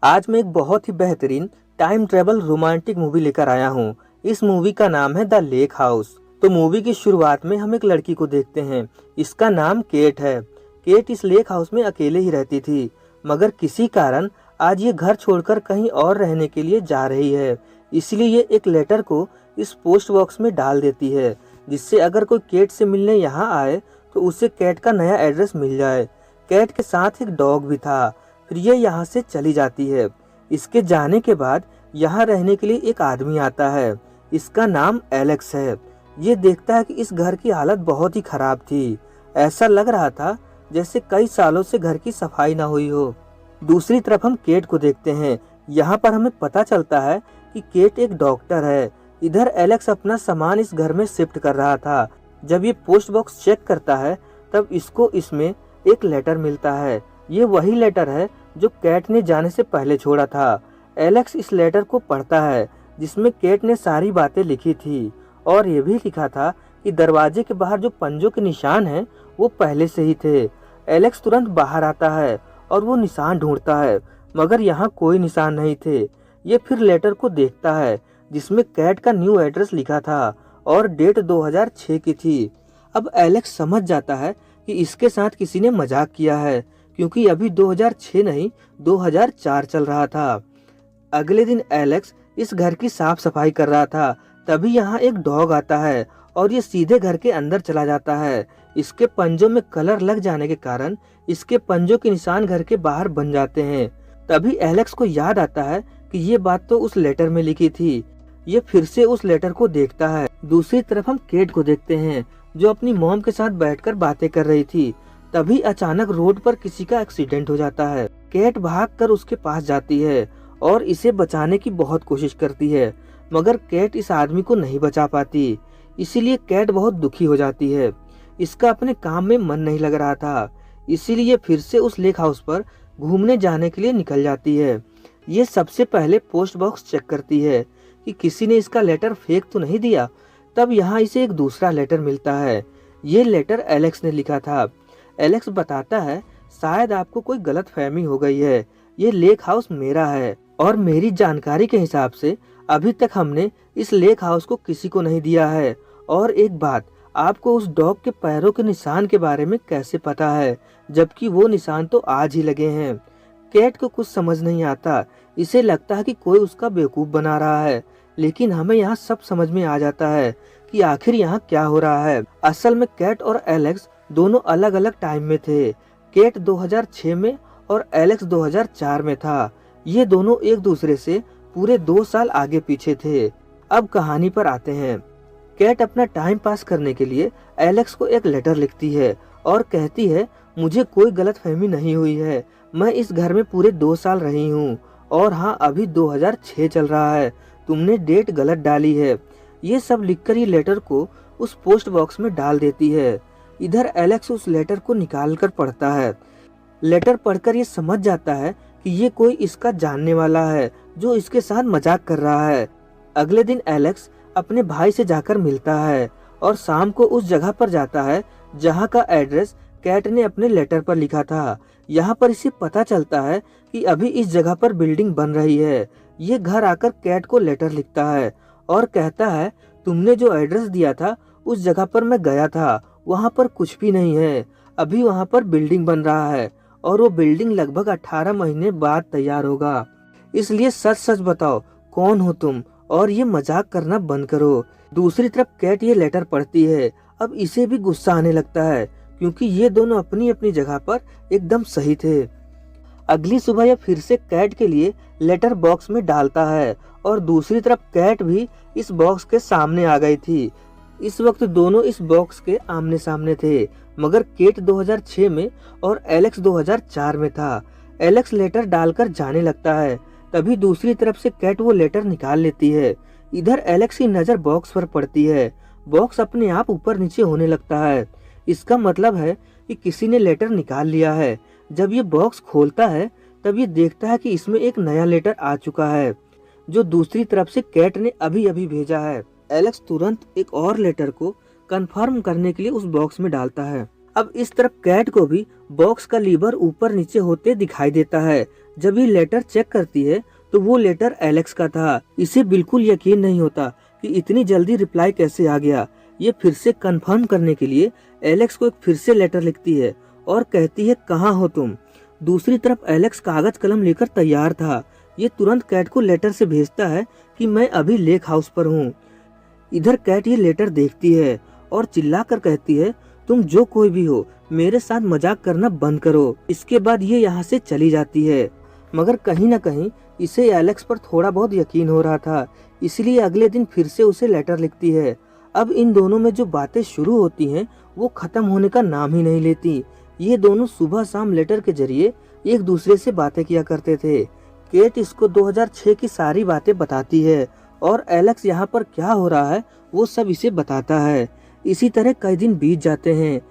आज मैं एक बहुत ही बेहतरीन टाइम ट्रेवल रोमांटिक मूवी लेकर आया हूँ। इस मूवी का नाम है द लेक हाउस। तो मूवी की शुरुआत में हम एक लड़की को देखते हैं। इसका नाम केट है। केट इस लेक हाउस में अकेले ही रहती थी, मगर किसी कारण आज ये घर छोड़कर कहीं और रहने के लिए जा रही है। इसलिए ये एक लेटर को इस पोस्ट बॉक्स में डाल देती है, जिससे अगर कोई केट से मिलने यहाँ आए तो उसे केट का नया एड्रेस मिल जाए। केट के साथ एक डॉग भी था। फिर ये यहाँ से चली जाती है। इसके जाने के बाद यहाँ रहने के लिए एक आदमी आता है। इसका नाम एलेक्स है। ये देखता है कि इस घर की हालत बहुत ही खराब थी। ऐसा लग रहा था जैसे कई सालों से घर की सफाई ना हुई हो। दूसरी तरफ हम केट को देखते हैं। यहाँ पर हमें पता चलता है कि केट एक डॉक्टर है। इधर एलेक्स अपना सामान इस घर में शिफ्ट कर रहा था। जब ये पोस्ट बॉक्स चेक करता है तब इसको इसमें एक लेटर मिलता है। ये वही लेटर है जो केट ने जाने से पहले छोड़ा था। एलेक्स इस लेटर को पढ़ता है, जिसमें केट ने सारी बातें लिखी थी और ये भी लिखा था कि दरवाजे के बाहर जो पंजों के निशान हैं वो पहले से ही थे। एलेक्स तुरंत बाहर आता है और वो निशान ढूंढता है, मगर यहाँ कोई निशान नहीं थे। ये फिर लेटर को देखता है, जिसमें केट का न्यू एड्रेस लिखा था और डेट 2006 की थी। अब एलेक्स समझ जाता है कि इसके साथ किसी ने मजाक किया है, क्योंकि अभी 2006 नहीं 2004 चल रहा था। अगले दिन एलेक्स इस घर की साफ सफाई कर रहा था। तभी यहाँ एक डॉग आता है और ये सीधे घर के अंदर चला जाता है। इसके पंजों में कलर लग जाने के कारण इसके पंजों के निशान घर के बाहर बन जाते हैं। तभी एलेक्स को याद आता है कि ये बात तो उस लेटर में लिखी थी। ये फिर से उस लेटर को देखता है। दूसरी तरफ हम केट को देखते हैं, जो अपनी मॉम के साथ बैठकर बातें कर रही थी। तभी अचानक रोड पर किसी का एक्सीडेंट हो जाता है। केट भागकर उसके पास जाती है और इसे बचाने की बहुत कोशिश करती है, मगर केट इस आदमी को नहीं बचा पाती। इसीलिए केट बहुत दुखी हो जाती है। इसका अपने काम में मन नहीं लग रहा था, इसीलिए फिर से उस लेक हाउस पर घूमने जाने के लिए निकल जाती है। ये सबसे पहले पोस्ट बॉक्स चेक करती है कि किसी ने इसका लेटर फेंक तो नहीं दिया। तब यहाँ इसे एक दूसरा लेटर मिलता है। ये लेटर एलेक्स ने लिखा था। एलेक्स बताता है, शायद आपको कोई गलत फहमी हो गई है। ये लेक हाउस मेरा है और मेरी जानकारी के हिसाब से अभी तक हमने इस लेक हाउस को किसी को नहीं दिया है। और एक बात, आपको उस डॉग के पैरों के निशान के बारे में कैसे पता है, जबकि वो निशान तो आज ही लगे हैं। केट को कुछ समझ नहीं आता। इसे लगता है कि कोई उसका बेवकूफ बना रहा है, लेकिन हमें यहाँ सब समझ में आ जाता है कि आखिर यहाँ क्या हो रहा है। असल में केट और एलेक्स दोनों अलग अलग टाइम में थे। केट 2006 में और एलेक्स 2004 में था। ये दोनों एक दूसरे से पूरे 2 साल आगे पीछे थे। अब कहानी पर आते हैं। केट अपना टाइम पास करने के लिए एलेक्स को एक लेटर लिखती है और कहती है, मुझे कोई गलतफहमी नहीं हुई है। मैं इस घर में पूरे 2 साल रही हूँ और हाँ, अभी 2006 चल रहा है। तुमने डेट गलत डाली है। ये सब लिखकर ये लेटर को उस पोस्ट बॉक्स में डाल देती है। इधर एलेक्स उस लेटर को निकाल कर पढ़ता है। लेटर पढ़कर ये समझ जाता है कि ये कोई इसका जानने वाला है जो इसके साथ मजाक कर रहा है। अगले दिन एलेक्स अपने भाई से जाकर मिलता है और शाम को उस जगह पर जाता है जहाँ का एड्रेस कैट ने अपने लेटर पर लिखा था। यहाँ पर इसे पता चलता है कि अभी इस जगह पर बिल्डिंग बन रही है। ये घर आकर कैट को लेटर लिखता है और कहता है, तुमने जो एड्रेस दिया था उस जगह पर मैं गया था, वहाँ पर कुछ भी नहीं है। अभी वहाँ पर बिल्डिंग बन रहा है और वो बिल्डिंग लगभग 18 महीने बाद तैयार होगा। इसलिए सच सच बताओ, कौन हो तुम और ये मजाक करना बंद करो। दूसरी तरफ कैट ये लेटर पढ़ती है। अब इसे भी गुस्सा आने लगता है, क्योंकि ये दोनों अपनी अपनी जगह पर एकदम सही थे। अगली सुबह यह फिर से कैट के लिए लेटर बॉक्स में डालता है और दूसरी तरफ कैट भी इस बॉक्स के सामने आ गई थी। इस वक्त दोनों इस बॉक्स के आमने सामने थे, मगर केट 2006 में और एलेक्स 2004 में था। एलेक्स लेटर डालकर जाने लगता है। तभी दूसरी तरफ से कैट वो लेटर निकाल लेती है। इधर एलेक्स की नजर बॉक्स पर पड़ती है। बॉक्स अपने आप ऊपर नीचे होने लगता है। इसका मतलब है कि किसी ने लेटर निकाल लिया है। जब ये बॉक्स खोलता है तब ये देखता है कि इसमें एक नया लेटर आ चुका है, जो दूसरी तरफ से कैट ने अभी अभी भेजा है। एलेक्स तुरंत एक और लेटर को कंफर्म करने के लिए उस बॉक्स में डालता है। अब इस तरफ कैट को भी बॉक्स का लीवर ऊपर नीचे होते दिखाई देता है। जब ये लेटर चेक करती है तो वो लेटर एलेक्स का था। इसे बिल्कुल यकीन नहीं होता कि इतनी जल्दी रिप्लाई कैसे आ गया। ये फिर से कंफर्म करने के लिए एलेक्स को एक फिर से लेटर लिखती है और कहती है कहाँ हो तुम। दूसरी तरफ एलेक्स कागज कलम लेकर तैयार था। ये तुरंत कैट को लेटर से भेजता है कि मैं अभी लेक हाउस पर हूँ। इधर कैट ये लेटर देखती है और चिल्लाकर कहती है तुम जो कोई भी हो मेरे साथ मजाक करना बंद करो। इसके बाद ये यहाँ से चली जाती है। मगर कहीं न कहीं इसे एलेक्स पर थोड़ा बहुत यकीन हो रहा था, इसलिए अगले दिन फिर से उसे लेटर लिखती है। अब इन दोनों में जो बातें शुरू होती हैं वो खत्म होने का नाम ही नहीं लेती। ये दोनों सुबह शाम लेटर के जरिए एक दूसरे से बातें किया करते थे। केट इसको 2006 की सारी बातें बताती है और एलेक्स यहाँ पर क्या हो रहा है वो सब इसे बताता है। इसी तरह कई दिन बीत जाते हैं।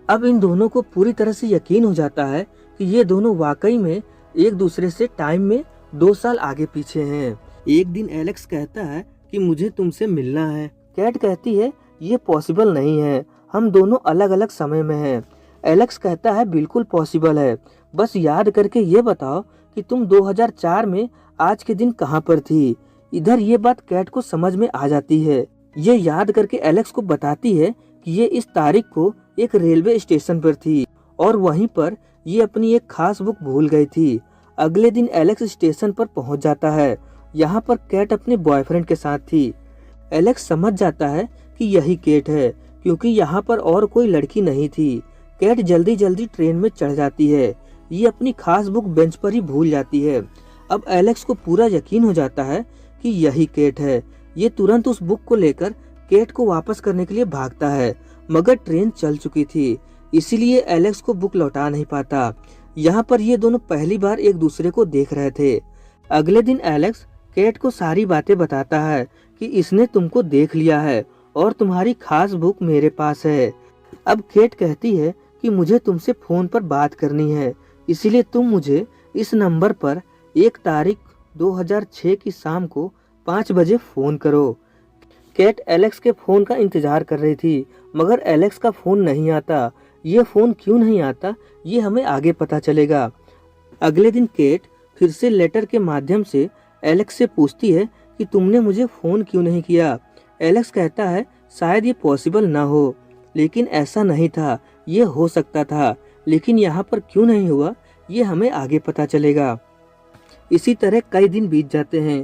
अब इन दोनों को पूरी तरह से यकीन हो जाता है कि ये दोनों वाकई में एक दूसरे से टाइम में 2 साल आगे पीछे हैं। एक दिन एलेक्स कहता है कि मुझे तुमसे मिलना है। कैट कहती है ये पॉसिबल नहीं है, हम दोनों अलग अलग समय में हैं। एलेक्स कहता है बिल्कुल पॉसिबल है, बस याद करके ये बताओ कि तुम 2004 में आज के दिन कहाँ पर थी। इधर ये बात कैट को समझ में आ जाती है। ये याद करके एलेक्स को बताती है कि ये इस तारीख को एक रेलवे स्टेशन पर थी और वहीं पर ये अपनी एक खास बुक भूल गई थी। अगले दिन एलेक्स स्टेशन पर पहुंच जाता है। यहाँ पर कैट अपने बॉयफ्रेंड के साथ थी। एलेक्स समझ जाता है कि यही केट है क्योंकि यहाँ पर और कोई लड़की नहीं थी। कैट जल्दी जल्दी ट्रेन में चढ़ जाती है। ये अपनी खास बुक बेंच पर ही भूल जाती है। अब एलेक्स को पूरा यकीन हो जाता है कि यही केट है। ये तुरंत उस बुक को लेकर केट को वापस करने के लिए भागता है, मगर ट्रेन चल चुकी थी, इसीलिए एलेक्स को बुक लौटा नहीं पाता। यहाँ पर ये दोनों पहली बार एक दूसरे को देख रहे थे। अगले दिन एलेक्स केट को सारी बातें बताता है कि इसने तुमको देख लिया है और तुम्हारी खास बुक मेरे पास है। अब केट कहती है कि मुझे तुमसे फोन पर बात करनी है, इसीलिए तुम मुझे इस नंबर पर 1 तारीख 2006 की शाम को 5 बजे फोन करो। कैट एलेक्स के फोन का इंतजार कर रही थी, मगर एलेक्स का फोन नहीं आता। ये फोन क्यों नहीं आता ये हमें आगे पता चलेगा। अगले दिन केट फिर से लेटर के माध्यम से एलेक्स से पूछती है कि तुमने मुझे फोन क्यों नहीं किया। एलेक्स कहता है शायद ये पॉसिबल ना हो, लेकिन ऐसा नहीं था, ये हो सकता था, लेकिन यहाँ पर क्यों नहीं हुआ ये हमें आगे पता चलेगा। इसी तरह कई दिन बीत जाते हैं।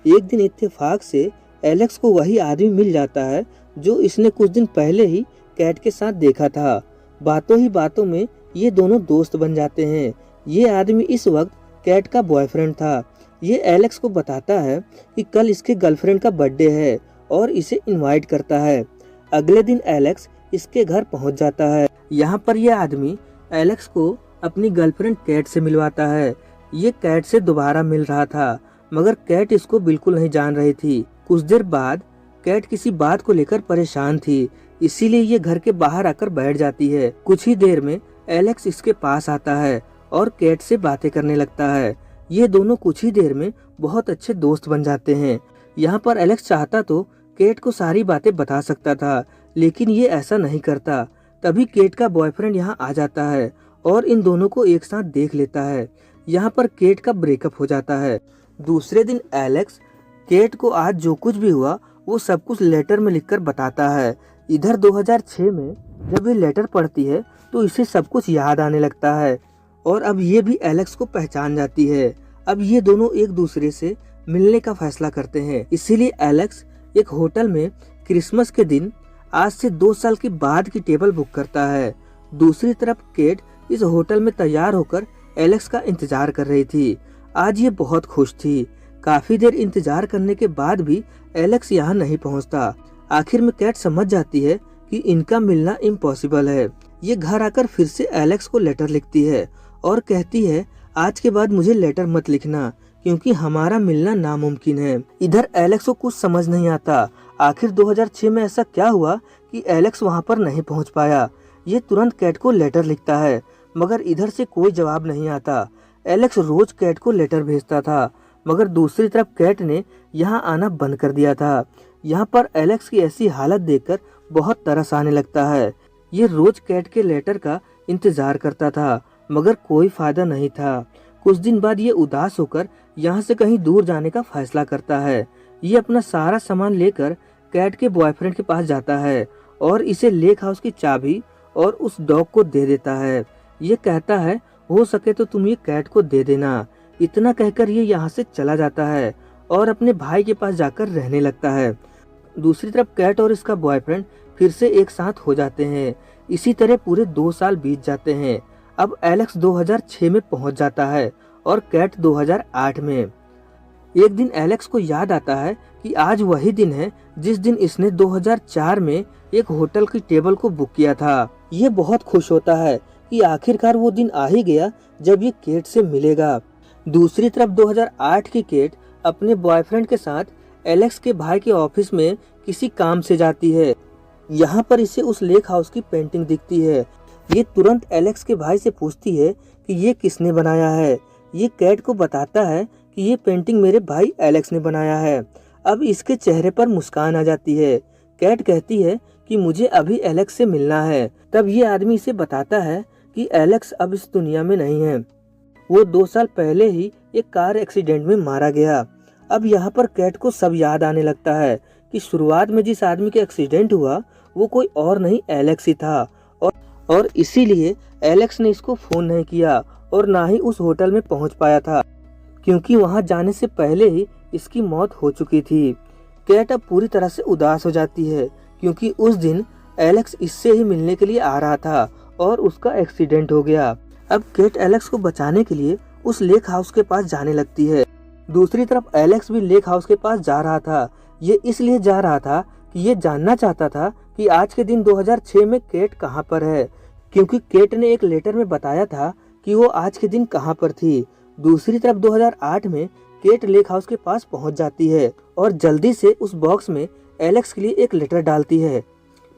एक दिन इत्तेफाक से एलेक्स को वही आदमी मिल जाता है जो इसने कुछ दिन पहले ही कैट के साथ देखा था। बातों ही बातों में ये दोनों दोस्त बन जाते हैं। ये आदमी इस वक्त कैट का बॉयफ्रेंड था। ये एलेक्स को बताता है कि कल इसके गर्लफ्रेंड का बर्थडे है और इसे इनवाइट करता है। अगले दिन एलेक्स इसके घर पहुंच जाता है। यहाँ पर यह आदमी एलेक्स को अपनी गर्लफ्रेंड कैट से मिलवाता है। ये कैट से दोबारा मिल रहा था, मगर कैट इसको बिल्कुल नहीं जान रही थी। कुछ देर बाद कैट किसी बात को लेकर परेशान थी, इसीलिए ये घर के बाहर आकर बैठ जाती है। कुछ ही देर में एलेक्स इसके पास आता है और कैट से बातें करने लगता है। ये दोनों कुछ ही देर में बहुत अच्छे दोस्त बन जाते हैं। यहाँ पर एलेक्स चाहता तो केट को सारी बातें बता सकता था, लेकिन ये ऐसा नहीं करता। तभी केट का बॉयफ्रेंड यहाँ आ जाता है और इन दोनों को एक साथ देख लेता है। यहाँ पर केट का ब्रेकअप हो जाता है। दूसरे दिन एलेक्स केट को आज जो कुछ भी हुआ वो सब कुछ लेटर में लिखकर बताता है। इधर 2006 में जब ये लेटर पढ़ती है तो इसे सब कुछ याद आने लगता है और अब ये भी एलेक्स को पहचान जाती है। अब ये दोनों एक दूसरे से मिलने का फैसला करते हैं, इसीलिए एलेक्स एक होटल में क्रिसमस के दिन आज से 2 साल के बाद की टेबल बुक करता है। दूसरी तरफ केट इस होटल में तैयार होकर एलेक्स का इंतजार कर रही थी। आज ये बहुत खुश थी। काफी देर इंतजार करने के बाद भी एलेक्स यहाँ नहीं पहुँचता। आखिर में कैट समझ जाती है कि इनका मिलना इम्पॉसिबल है। ये घर आकर फिर से एलेक्स को लेटर लिखती है और कहती है आज के बाद मुझे लेटर मत लिखना क्योंकि हमारा मिलना नामुमकिन है। इधर एलेक्स को कुछ समझ नहीं आता। आखिर 2006 में ऐसा क्या हुआ कि एलेक्स वहाँ पर नहीं पहुँच पाया। ये तुरंत कैट को लेटर लिखता है, मगर इधर से कोई जवाब नहीं आता। एलेक्स रोज कैट को लेटर भेजता था, मगर दूसरी तरफ कैट ने यहाँ आना बंद कर दिया था। यहाँ पर एलेक्स की ऐसी हालत देखकर बहुत तरस आने लगता है। ये रोज कैट के लेटर का इंतजार करता था, मगर कोई फायदा नहीं था। कुछ दिन बाद ये उदास होकर यहाँ से कहीं दूर जाने का फैसला करता है। ये अपना सारा सामान लेकर कैट के बॉयफ्रेंड के पास जाता है और इसे लेक हाउस की चाबी और उस डॉग को दे देता है। ये कहता है हो सके तो तुम ये कैट को दे देना। इतना कहकर ये यहाँ से चला जाता है और अपने भाई के पास जाकर रहने लगता है। दूसरी तरफ कैट और इसका बॉयफ्रेंड फिर से एक साथ हो जाते हैं। इसी तरह पूरे 2 साल बीत जाते हैं। अब एलेक्स 2006 में पहुंच जाता है और कैट 2008 में। एक दिन एलेक्स को याद आता है कि आज वही दिन है जिस दिन इसने 2004 में एक होटल की टेबल को बुक किया था। ये बहुत खुश होता है कि आखिरकार वो दिन आ ही गया जब ये केट से मिलेगा। दूसरी तरफ 2008 की केट अपने बॉयफ्रेंड के साथ एलेक्स के भाई के ऑफिस में किसी काम से जाती है। यहाँ पर इसे उस लेक हाउस की पेंटिंग दिखती है। ये तुरंत एलेक्स के भाई से पूछती है कि ये किसने बनाया है। ये कैट को बताता है कि ये पेंटिंग मेरे भाई एलेक्स ने बनाया है। अब इसके चेहरे पर मुस्कान आ जाती है। कैट कहती है कि मुझे अभी एलेक्स से मिलना है। तब ये आदमी इसे बताता है कि एलेक्स अब इस दुनिया में नहीं है। वो 2 साल पहले ही एक कार एक्सीडेंट में मारा गया। अब यहाँ पर कैट को सब याद आने लगता है कि शुरुआत में जिस आदमी के एक्सीडेंट हुआ वो कोई और नहीं एलेक्स ही था और इसीलिए एलेक्स ने इसको फोन नहीं किया और ना ही उस होटल में पहुंच पाया था, क्योंकि वहां जाने से पहले ही इसकी मौत हो चुकी थी। कैट अब पूरी तरह से उदास हो जाती है क्योंकि उस दिन एलेक्स इससे ही मिलने के लिए आ रहा था और उसका एक्सीडेंट हो गया। अब कैट एलेक्स को बचाने के लिए उस लेक हाउस के पास जाने लगती है। दूसरी तरफ एलेक्स भी लेक हाउस के पास जा रहा था। ये इसलिए जा रहा था कि ये जानना चाहता था कि आज के दिन 2006 में केट कहाँ पर है, क्योंकि केट ने एक लेटर में बताया था कि वो आज के दिन कहाँ पर थी। दूसरी तरफ 2008 में केट लेक हाउस के पास पहुंच जाती है और जल्दी से उस बॉक्स में एलेक्स के लिए एक लेटर डालती है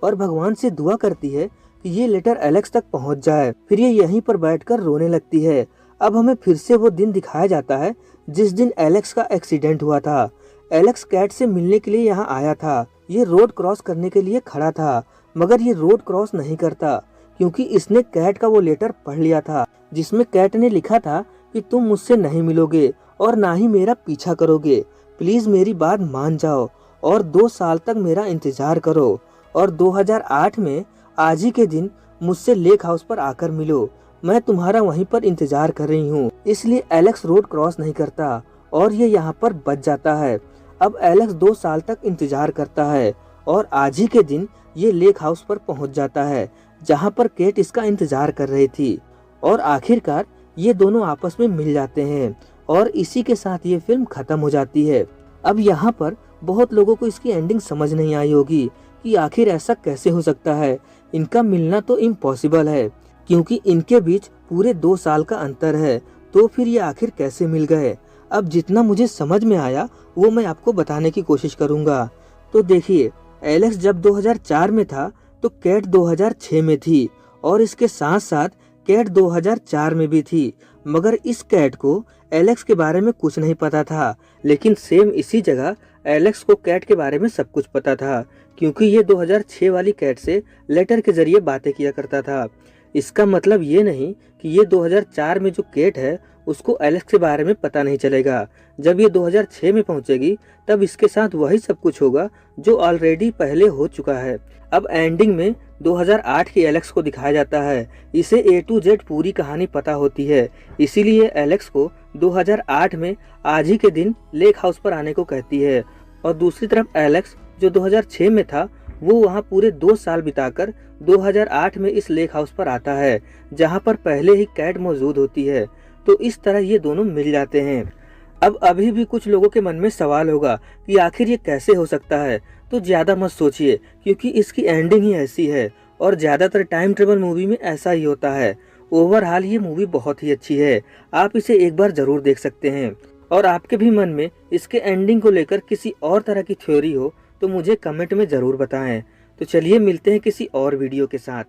और भगवान से दुआ करती है कि ये लेटर एलेक्स तक पहुंच जाए। फिर ये यहीं पर बैठकर रोने लगती है। अब हमें फिर से वो दिन दिखाया जाता है जिस दिन एलेक्स का एक्सीडेंट हुआ था। एलेक्स कैट से मिलने के लिए यहाँ आया था। ये रोड क्रॉस करने के लिए खड़ा था, मगर ये रोड क्रॉस नहीं करता क्योंकि इसने कैट का वो लेटर पढ़ लिया था जिसमें कैट ने लिखा था कि तुम मुझसे नहीं मिलोगे और ना ही मेरा पीछा करोगे। प्लीज मेरी बात मान जाओ और 2 साल तक मेरा इंतजार करो और 2008 में आज ही के दिन मुझसे लेक हाउस पर आकर मिलो। मैं तुम्हारा वहीं पर इंतजार कर रही हूँ। इसलिए एलेक्स रोड क्रॉस नहीं करता और ये यहाँ पर बच जाता है। अब एलेक्स 2 साल तक इंतजार करता है और आज ही के दिन ये लेक हाउस पर पहुँच जाता है जहाँ पर केट इसका इंतजार कर रही थी और आखिरकार ये दोनों आपस में मिल जाते हैं और इसी के साथ ये फिल्म खत्म हो जाती है। अब यहाँ पर बहुत लोगों को इसकी एंडिंग समझ नहीं आई होगी कि आखिर ऐसा कैसे हो सकता है। इनका मिलना तो इम्पॉसिबल है क्योंकि इनके बीच पूरे 2 साल का अंतर है, तो फिर ये आखिर कैसे मिल गए। अब जितना मुझे समझ में आया वो मैं आपको बताने की कोशिश करूंगा। तो देखिए, एलेक्स जब 2004 में था तो कैट 2006 में थी और इसके साथ साथ कैट 2004 में भी थी, मगर इस कैट को एलेक्स के बारे में कुछ नहीं पता था। लेकिन सेम इसी जगह एलेक्स को कैट के बारे में सब कुछ पता था क्योंकि ये 2006 वाली कैट से लेटर के जरिए बातें किया करता था। इसका मतलब ये नहीं कि ये 2004 में जो केट है उसको एलेक्स के बारे में पता नहीं चलेगा। जब ये 2006 में पहुंचेगी तब इसके साथ वही सब कुछ होगा जो ऑलरेडी पहले हो चुका है। अब एंडिंग में 2008 की एलेक्स को दिखाया जाता है। इसे A to Z पूरी कहानी पता होती है, इसीलिए एलेक्स को 2008 में आज ही के दिन लेक हाउस पर आने को कहती है और दूसरी तरफ एलेक्स जो 2006 में था वो वहाँ पूरे 2 साल बिताकर 2008 में इस लेक हाउस पर आता है जहाँ पर पहले ही कैट मौजूद होती है। तो इस तरह ये दोनों मिल जाते हैं। अब अभी भी कुछ लोगों के मन में सवाल होगा कि आखिर ये कैसे हो सकता है, तो ज्यादा मत सोचिए क्योंकि इसकी एंडिंग ही ऐसी है और ज्यादातर टाइम ट्रेवल मूवी में ऐसा ही होता है। ओवरऑल ये मूवी बहुत ही अच्छी है, आप इसे एक बार जरूर देख सकते हैं। और आपके भी मन में इसके एंडिंग को लेकर किसी और तरह की थ्योरी हो तो मुझे कमेंट में जरूर बताएं। तो चलिए मिलते हैं किसी और वीडियो के साथ।